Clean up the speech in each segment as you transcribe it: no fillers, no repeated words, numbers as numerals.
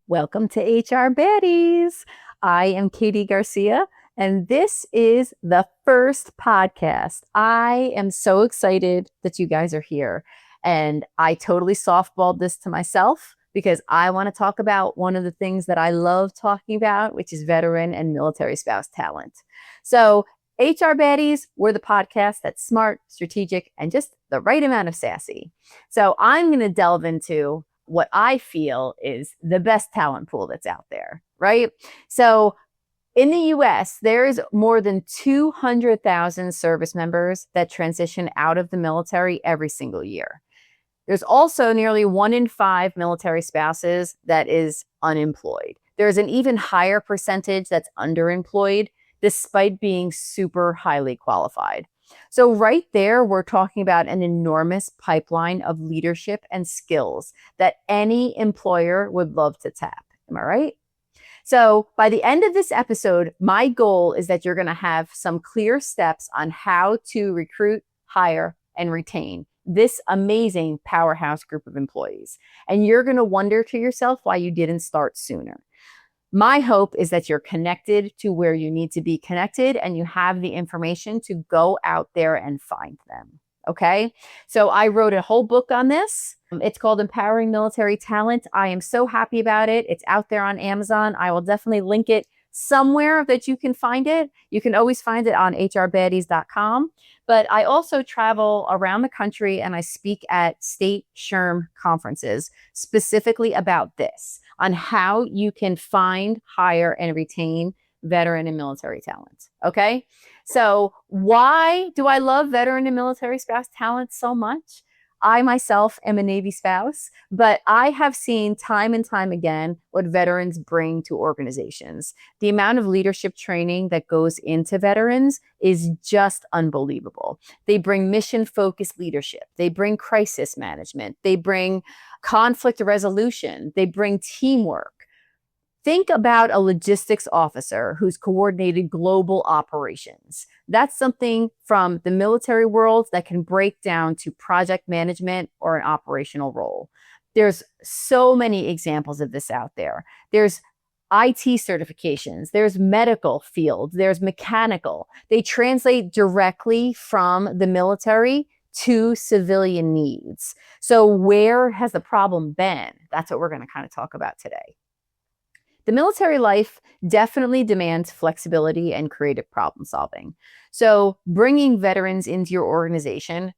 Welcome to HR Baddies. I am Katie Garcia, and this is the first podcast. I am so excited that you guys are here. And I totally softballed this to myself because I want to talk about one of the things that I love talking about, which is veteran and military spouse talent. So, HR Baddies, we're the podcast that's smart, strategic, and just the right amount of sassy. So, I'm going to delve into what I feel is the best talent pool that's out there, right? So in the US, there's more than 200,000 service members that transition out of the military every single year. There's also nearly 1 in 5 military spouses that is unemployed. There's an even higher percentage that's underemployed, despite being super highly qualified. So right there, we're talking about an enormous pipeline of leadership and skills that any employer would love to tap. Am I right? So by the end of this episode, my goal is that you're going to have some clear steps on how to recruit, hire, and retain this amazing powerhouse group of employees. And you're going to wonder to yourself why you didn't start sooner. My hope is that you're connected to where you need to be connected and you have the information to go out there and find them. Okay. So I wrote a whole book on this. It's called Empowering Military Talent. I am so happy about it. It's out there on Amazon. I will definitely link it somewhere that you can find it. You can always find it on hrbaddies.com. But I also travel around the country and I speak at state SHRM conferences specifically about this, on how you can find, hire, and retain veteran and military talent. Okay. So why do I love veteran and military spouse talent so much? I myself am a Navy spouse, but I have seen time and time again what veterans bring to organizations. The amount of leadership training that goes into veterans is just unbelievable. They bring mission-focused leadership. They bring crisis management. They bring conflict resolution. They bring teamwork. Think about a logistics officer who's coordinated global operations. That's something from the military world that can break down to project management or an operational role. There's so many examples of this out there. There's IT certifications, there's medical field, there's mechanical. They translate directly from the military to civilian needs. So where has the problem been? That's what we're going to kind of talk about today. The military life definitely demands flexibility and creative problem solving. So bringing veterans into your organization,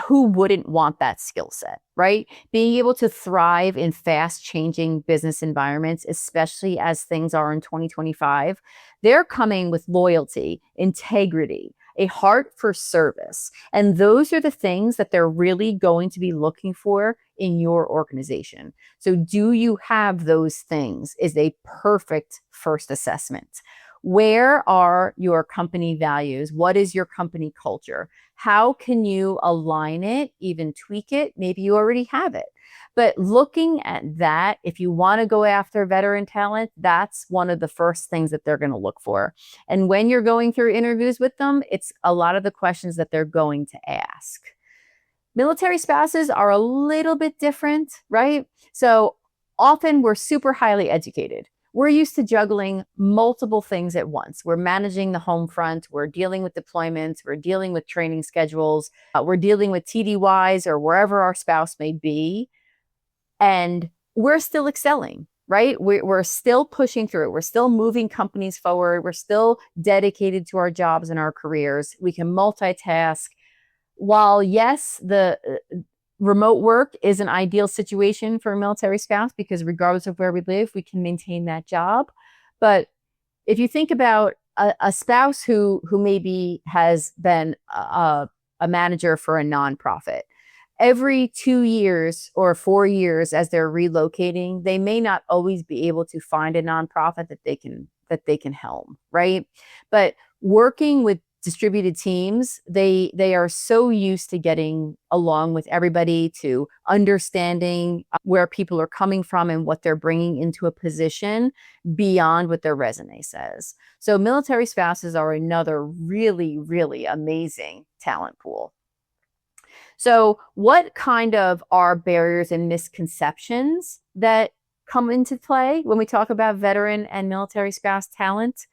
who wouldn't want that skill set, right? Being able to thrive in fast changing business environments, especially as things are in 2025, they're coming with loyalty, integrity, a heart for service. And those are the things that they're really going to be looking for in your organization. So do you have those things is a perfect first assessment. Where are your company values? What is your company culture? How can you align it, even tweak it? Maybe you already have it. But looking at that, if you want to go after veteran talent, that's one of the first things that they're going to look for. And when you're going through interviews with them, it's a lot of the questions that they're going to ask. Military spouses are a little bit different, right? So often we're super highly educated. We're used to juggling multiple things at once. We're managing the home front. We're dealing with deployments. We're dealing with training schedules. We're dealing with TDYs or wherever our spouse may be. And we're still excelling, right? We're still pushing through. We're still moving companies forward. We're still dedicated to our jobs and our careers. We can multitask. While, yes, the remote work is an ideal situation for a military spouse because regardless of where we live, we can maintain that job. But if you think about a spouse who maybe has been a manager for a nonprofit, every 2 years or 4 years as they're relocating, they may not always be able to find a nonprofit that they can helm, right? But working with distributed teams, they are so used to getting along with everybody, to understanding where people are coming from and what they're bringing into a position beyond what their resume says. So military spouses are another really, really amazing talent pool. So what kind of are barriers and misconceptions that come into play when we talk about veteran and military spouse talent?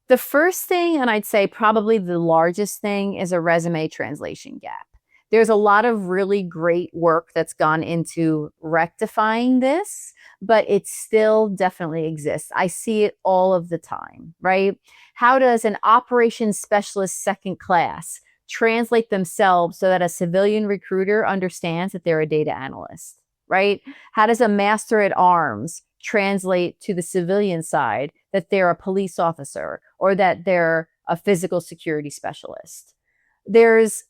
The first thing, and I'd say probably the largest thing, is a resume translation gap. There's a lot of really great work that's gone into rectifying this, but it still definitely exists. I see it all of the time, right? How does an operations specialist second class translate themselves so that a civilian recruiter understands that they're a data analyst, right? How does a master at arms translate to the civilian side that they're a police officer or that they're a physical security specialist? There's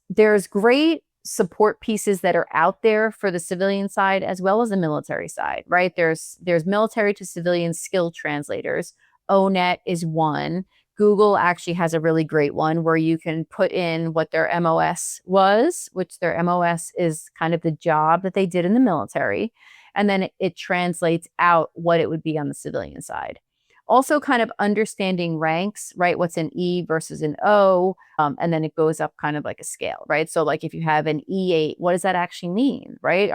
great support pieces that are out there for the civilian side as well as the military side, right? There's military to civilian skill translators. ONET is one. Google actually has a really great one where you can put in what their MOS was, which their MOS is kind of the job that they did in the military. And then it translates out what it would be on the civilian side. Also kind of understanding ranks, right? What's an E versus an O. And then it goes up kind of like a scale, right? So like if you have an E8, what does that actually mean, right?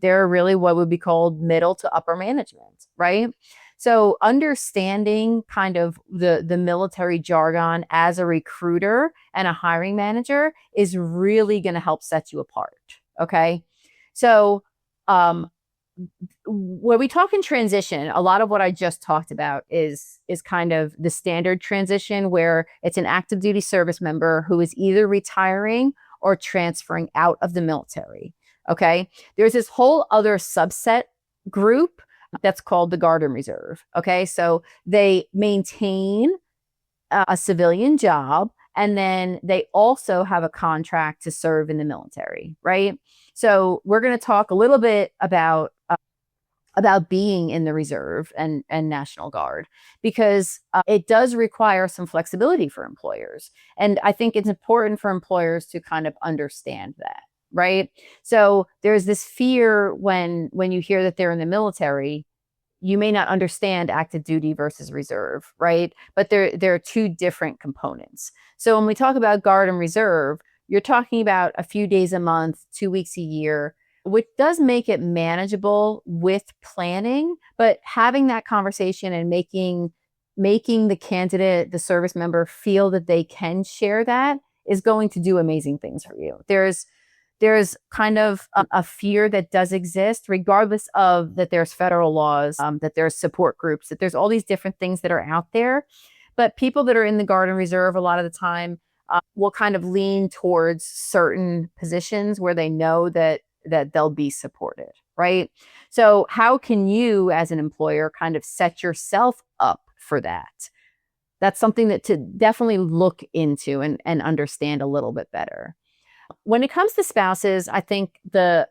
They're really what would be called middle to upper management, right? So understanding kind of the military jargon as a recruiter and a hiring manager is really going to help set you apart. Okay. So, when we talk in transition, a lot of what I just talked about is kind of the standard transition where it's an active duty service member who is either retiring or transferring out of the military. Okay. There's this whole other subset group that's called the Guard and Reserve. Okay. So they maintain a civilian job, and then they also have a contract to serve in the military, right? So we're going to talk a little bit about being in the reserve and National Guard, because it does require some flexibility for employers. And I think it's important for employers to kind of understand that, right? So there's this fear when you hear that they're in the military, you may not understand active duty versus reserve, right? But there are two different components. So when we talk about Guard and Reserve, you're talking about a few days a month, 2 weeks a year, which does make it manageable with planning, but having that conversation and making the candidate, the service member, feel that they can share that is going to do amazing things for you. There's kind of a fear that does exist, regardless of that there's federal laws, that there's support groups, that there's all these different things that are out there. But people that are in the Guard and Reserve a lot of the time will kind of lean towards certain positions where they know that they'll be supported, right? So how can you as an employer kind of set yourself up for that? That's something that to definitely look into and understand a little bit better. When it comes to spouses, I think the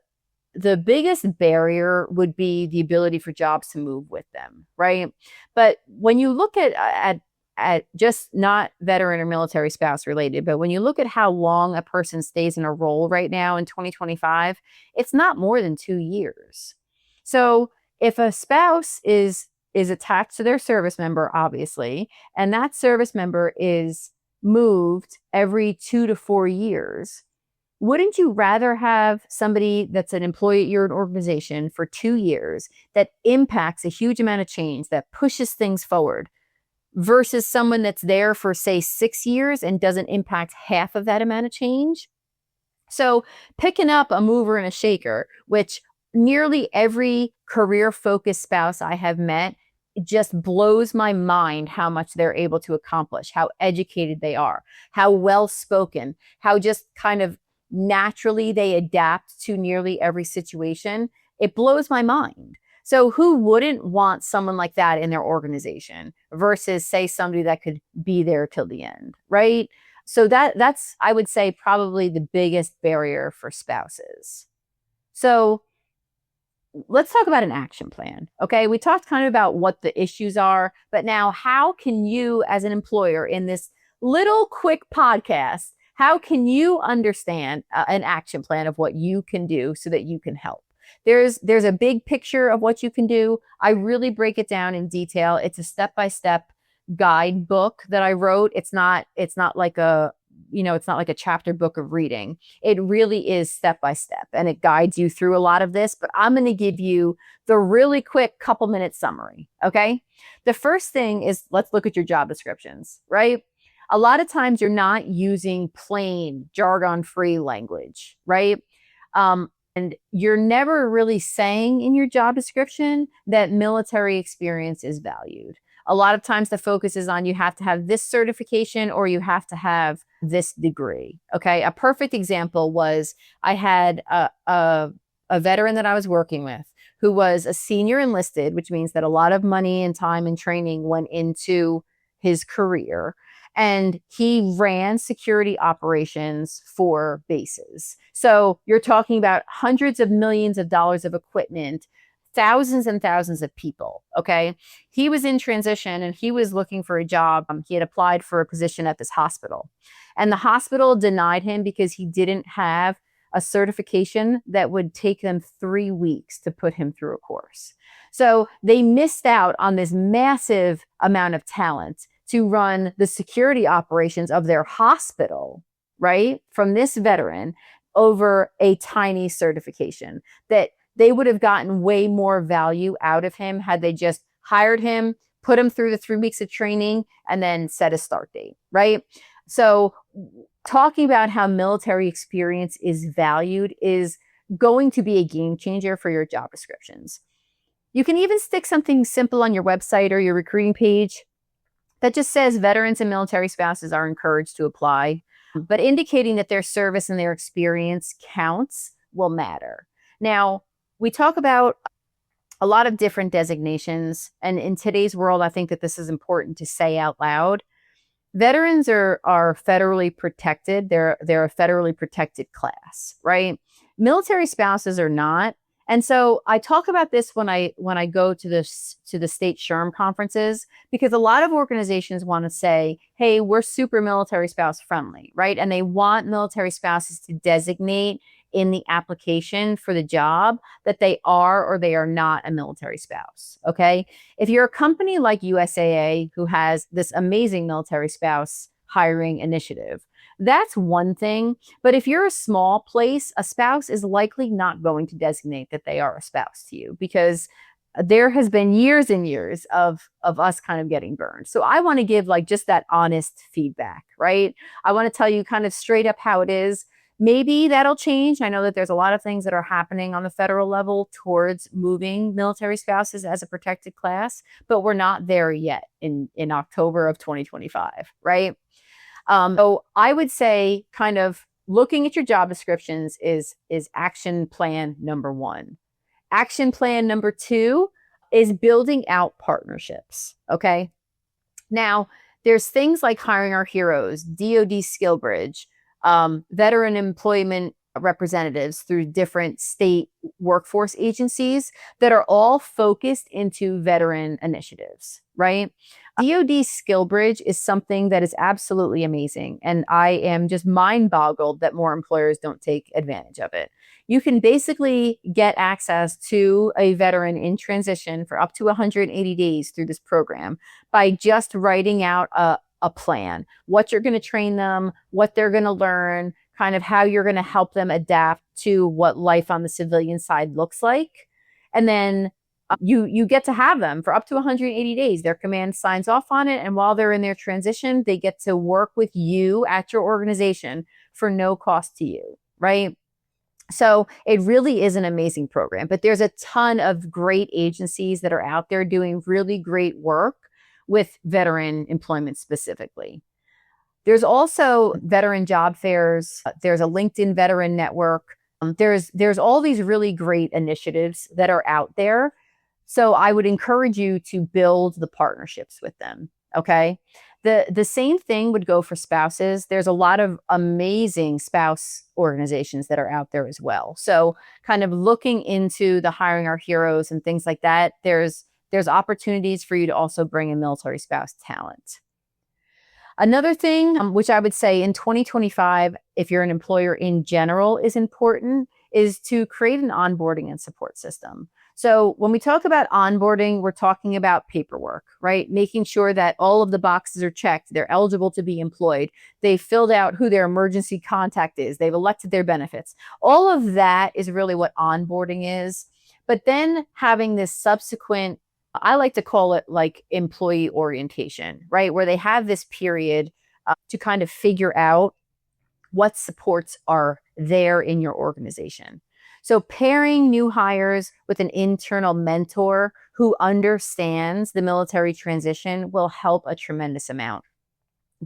biggest barrier would be the ability for jobs to move with them, right? But when you look at just not veteran or military spouse related, but when you look at how long a person stays in a role right now in 2025, it's not more than 2 years. So if a spouse is attached to their service member, obviously, and that service member is moved every 2 to 4 years, wouldn't you rather have somebody that's an employee at your organization for 2 years that impacts a huge amount of change, that pushes things forward, versus someone that's there for, say, 6 years and doesn't impact half of that amount of change? So picking up a mover and a shaker, which nearly every career-focused spouse I have met, it just blows my mind how much they're able to accomplish, how educated they are, how well-spoken, how just kind of naturally they adapt to nearly every situation. It blows my mind. So who wouldn't want someone like that in their organization versus, say, somebody that could be there till the end, right? So that's, I would say, probably the biggest barrier for spouses. So let's talk about an action plan. Okay. We talked kind of about what the issues are, but now how can you as an employer in this little quick podcast, how can you understand an action plan of what you can do so that you can help? There's a big picture of what you can do. I really break it down in detail. It's a step-by-step guidebook that I wrote. It's not like a it's not like a chapter book of reading. It really is step by step, and it guides you through a lot of this, but I'm going to give you the really quick couple minute summary. Okay. The first thing is, let's look at your job descriptions, right? A lot of times you're not using plain jargon free language, right? And you're never really saying in your job description that military experience is valued. A lot of times the focus is on you have to have this certification or you have to have this degree. Okay. A perfect example was I had a veteran that I was working with who was a senior enlisted, which means that a lot of money and time and training went into his career. And he ran security operations for bases. So you're talking about hundreds of millions of dollars of equipment, thousands and thousands of people. Okay. He was in transition and he was looking for a job. He had applied for a position at this hospital, and the hospital denied him because he didn't have a certification that would take them 3 weeks to put him through a course. So they missed out on this massive amount of talent to run the security operations of their hospital, right? From this veteran over a tiny certification that they would have gotten way more value out of him had they just hired him, put him through the 3 weeks of training, and then set a start date, right? So talking about how military experience is valued is going to be a game changer for your job descriptions. You can even stick something simple on your website or your recruiting page that just says veterans and military spouses are encouraged to apply, but indicating that their service and their experience counts will matter. Now, we talk about a lot of different designations, and in today's world, I think that this is important to say out loud. Veterans are federally protected. They're a federally protected class, right? Military spouses are not. And so I talk about this when I go to the state SHRM conferences, because a lot of organizations want to say, hey, we're super military spouse friendly, right? And they want military spouses to designate in the application for the job that they are or they are not a military spouse. Okay. If you're a company like USAA who has this amazing military spouse hiring initiative, that's one thing. But if you're a small place, a spouse is likely not going to designate that they are a spouse to you, because there has been years and years of us kind of getting burned. So I want to give like just that honest feedback, right? I want to tell you kind of straight up how it is. Maybe that'll change. I know that there's a lot of things that are happening on the federal level towards moving military spouses as a protected class, but we're not there yet in October of 2025, right? So I would say kind of looking at your job descriptions is action plan number 1. Action plan number 2 is building out partnerships. Okay. Now, there's things like Hiring Our Heroes, DoD SkillBridge, veteran employment representatives through different state workforce agencies that are all focused into veteran initiatives, right? DoD SkillBridge is something that is absolutely amazing. And I am just mind boggled that more employers don't take advantage of it. You can basically get access to a veteran in transition for up to 180 days through this program by just writing out a plan, what you're going to train them, what they're going to learn, kind of how you're going to help them adapt to what life on the civilian side looks like. And then you get to have them for up to 180 days. Their command signs off on it. And while they're in their transition, they get to work with you at your organization for no cost to you, right? So it really is an amazing program, but there's a ton of great agencies that are out there doing really great work with veteran employment specifically. There's also veteran job fairs. There's a LinkedIn veteran network. There's all these really great initiatives that are out there. So I would encourage you to build the partnerships with them. Okay. The same thing would go for spouses. There's a lot of amazing spouse organizations that are out there as well. So kind of looking into the Hiring Our Heroes and things like that, there's opportunities for you to also bring in military spouse talent. Another thing, which I would say in 2025, if you're an employer in general, is important, is to create an onboarding and support system. So when we talk about onboarding, we're talking about paperwork, right? Making sure that all of the boxes are checked, they're eligible to be employed, they filled out who their emergency contact is, they've elected their benefits. All of that is really what onboarding is. But then having this subsequent, I like to call it like employee orientation, right? Where they have this period to kind of figure out what supports are there in your organization. So pairing new hires with an internal mentor who understands the military transition will help a tremendous amount.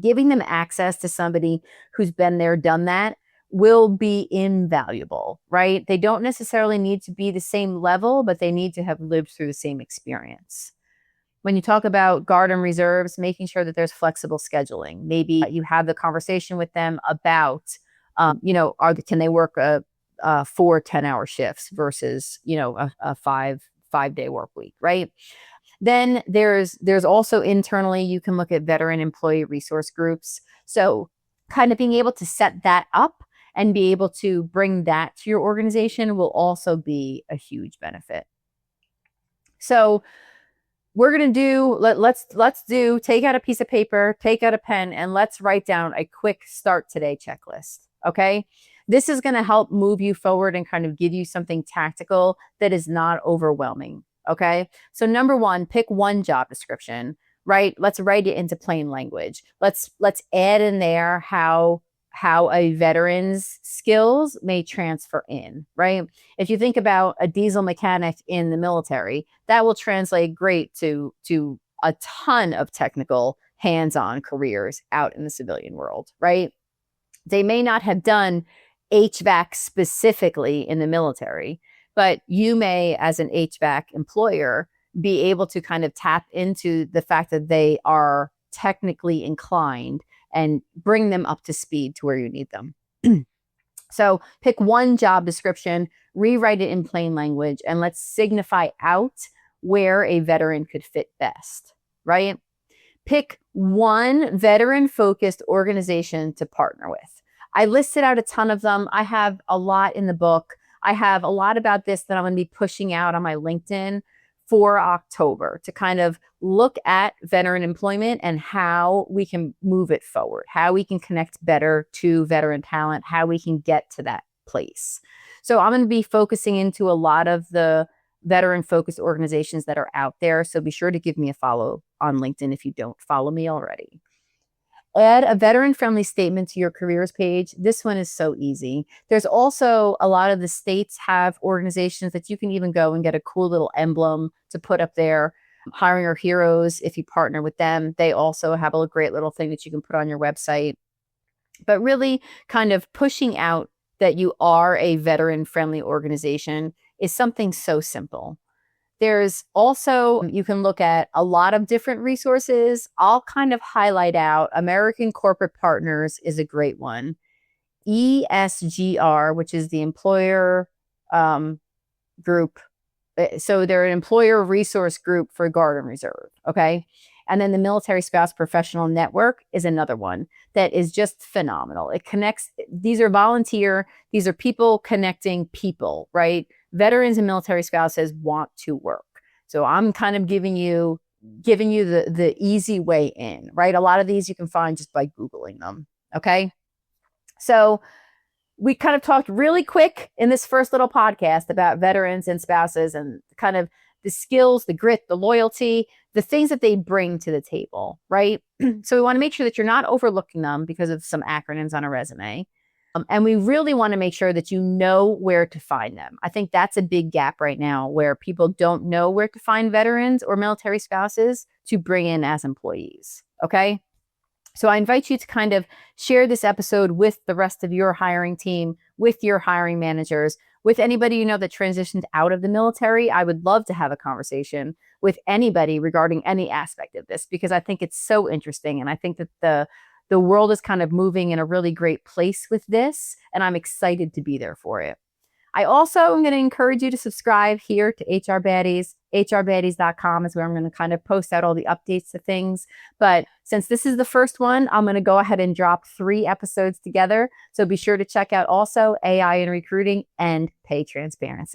Giving them access to somebody who's been there, done that will be invaluable, right? They don't necessarily need to be the same level, but they need to have lived through the same experience. When you talk about guard and reserves, making sure that there's flexible scheduling. Maybe you have the conversation with them about, can they work a 4 10-hour shifts versus, a five-day work week, right? Then there's also internally, you can look at veteran employee resource groups. So kind of being able to set that up and be able to bring that to your organization will also be a huge benefit. So we're going to do, let's do, take out a piece of paper, take out a pen, and let's write down a quick start today checklist. Okay. This is going to help move you forward and kind of give you something tactical that is not overwhelming. Okay. So number one, pick one job description, right? Let's write it into plain language. Let's add in there how a veteran's skills may transfer in, right? If you think about a diesel mechanic in the military, that will translate great to a ton of technical hands-on careers out in the civilian world, right? They may not have done HVAC specifically in the military, but you may, as an HVAC employer, be able to kind of tap into the fact that they are technically inclined and bring them up to speed to where you need them. So pick one job description, rewrite it in plain language, and let's signify out where a veteran could fit best, right? Pick one veteran-focused organization to partner with. I listed out a ton of them. I have a lot in the book. I have a lot about this that I'm going to be pushing out on my LinkedIn for October to kind of look at veteran employment and how we can move it forward, how we can connect better to veteran talent, how we can get to that place. So I'm going to be focusing into a lot of the veteran-focused organizations that are out there. So be sure to give me a follow on LinkedIn if you don't follow me already. Add a veteran-friendly statement to your careers page. This one is so easy. There's also a lot of the states have organizations that you can even go and get a cool little emblem to put up there. Hiring Our Heroes, if you partner with them, they also have a great little thing that you can put on your website. But really kind of pushing out that you are a veteran-friendly organization is something so simple. There's also, you can look at a lot of different resources. I'll kind of highlight out American Corporate Partners is a great one. ESGR, which is the employer group. So they're an employer resource group for Guard and Reserve. Okay. And then the Military Spouse Professional Network is another one that is just phenomenal. It connects, these are volunteer, these are people connecting people, right? Veterans and military spouses want to work. So I'm kind of giving you the easy way in, right? A lot of these you can find just by Googling them. Okay. So we kind of talked really quick in this first little podcast about veterans and spouses and kind of the skills, the grit, the loyalty, the things that they bring to the table, right? So we want to make sure that you're not overlooking them because of some acronyms on a resume. And we really want to make sure that you know where to find them. I think that's a big gap right now where people don't know where to find veterans or military spouses to bring in as employees. Okay. So I invite you to kind of share this episode with the rest of your hiring team, with your hiring managers, with anybody you know that transitioned out of the military. I would love to have a conversation with anybody regarding any aspect of this because I think it's so interesting. And I think that the world is kind of moving in a really great place with this, and I'm excited to be there for it. I also am going to encourage you to subscribe here to HR Baddies. HRBaddies.com is where I'm going to kind of post out all the updates to things. But since this is the first one, I'm going to go ahead and drop 3 episodes together. So be sure to check out also AI in recruiting and pay transparency.